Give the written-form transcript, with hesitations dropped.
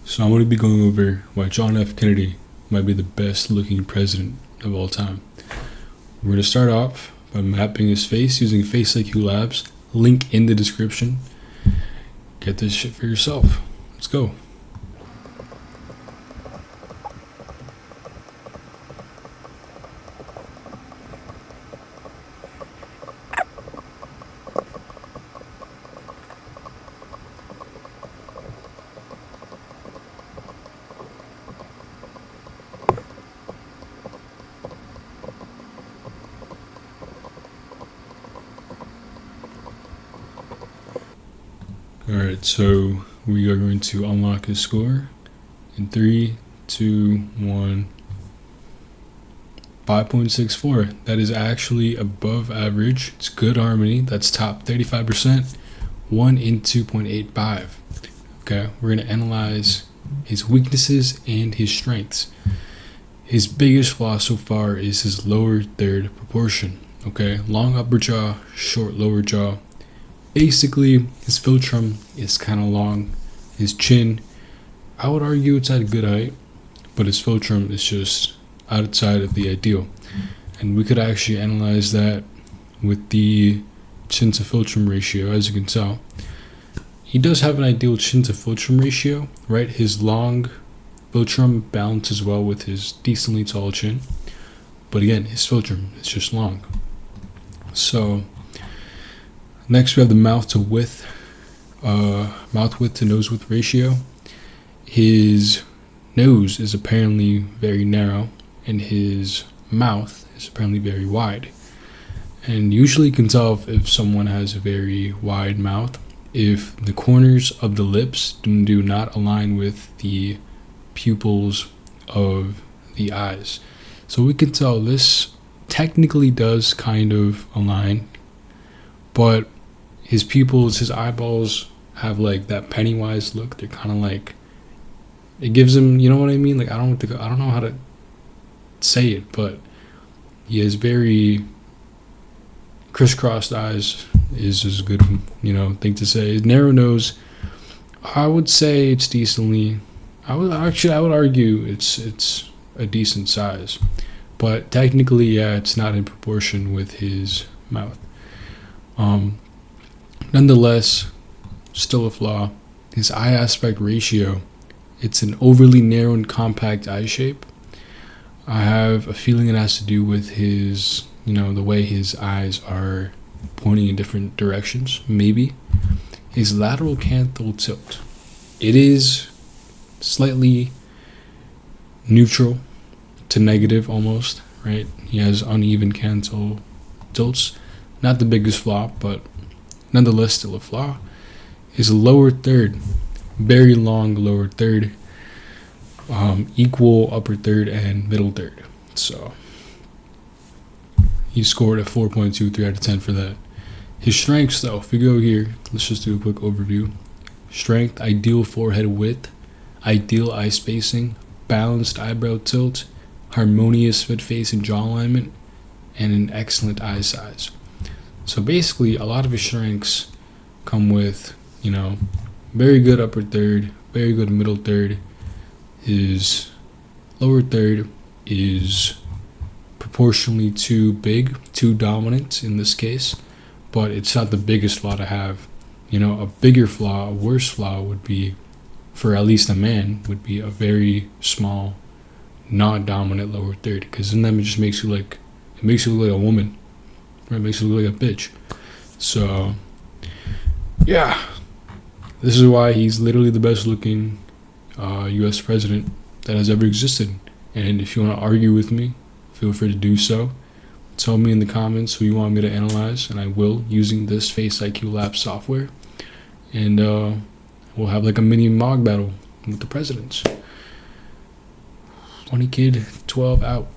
So I'm going to be going over why John F. Kennedy might be the best looking president of all time. We're going to start off by mapping his face using Face IQ Labs. Link in the description. Get this shit for yourself. Let's go. Alright, so we are going to unlock his score in 3, 2, 1. 5.64. That is actually above average. It's good harmony. That's top 35%. 1 in 2.85. Okay, we're going to analyze his weaknesses and his strengths. His biggest flaw so far is his lower third proportion. Okay, long upper jaw, short lower jaw. Basically, his philtrum is kind of long. His chin, I would argue it's at a good height, but his philtrum is just outside of the ideal. And we could actually analyze that with the chin to philtrum ratio. As you can tell, he does have an ideal chin to philtrum ratio, right? His long philtrum balances well with his decently tall chin, but again, his philtrum is just long. So next, we have the mouth width to nose width ratio. His nose is apparently very narrow, and his mouth is apparently very wide. And usually you can tell if someone has a very wide mouth if the corners of the lips do not align with the pupils of the eyes. So we can tell this technically does kind of align, but his pupils, his eyeballs have like that Pennywise look. They're kind of like, it gives him, you know what I mean? Like I don't know how to say it, but he has very crisscrossed eyes is a good, thing to say. His narrow nose, I would say it's decently. I would argue it's a decent size, but technically, yeah, it's not in proportion with his mouth. Nonetheless, still a flaw. His eye aspect ratio, it's an overly narrow and compact eye shape. I have a feeling it has to do with his, the way his eyes are pointing in different directions, maybe. His lateral canthal tilt, it is slightly neutral to negative almost, right? He has uneven canthal tilts. Not the biggest flaw, but nonetheless still a flaw. His lower third, very long lower third, equal upper third and middle third. So he scored a 4.23 out of 10 for that. His strengths though, if we go here, let's just do a quick overview. Strength: ideal forehead width, ideal eye spacing, balanced eyebrow tilt, harmonious mid-face and jaw alignment, and an excellent eye size. So basically, a lot of his strengths come with, very good upper third, very good middle third. His lower third is proportionally too big, too dominant in this case, but it's not the biggest flaw to have. A bigger flaw, a worse flaw would be, for at least a man, would be a very small, not dominant lower third, because then that just makes you look like a woman. It makes you look like a bitch. So, yeah. This is why he's literally the best looking U.S. president that has ever existed. And if you want to argue with me, feel free to do so. Tell me in the comments who you want me to analyze, and I will, using this Face IQ Lab software. And we'll have like a mini mog battle with the presidents. 20 kid, 12 out.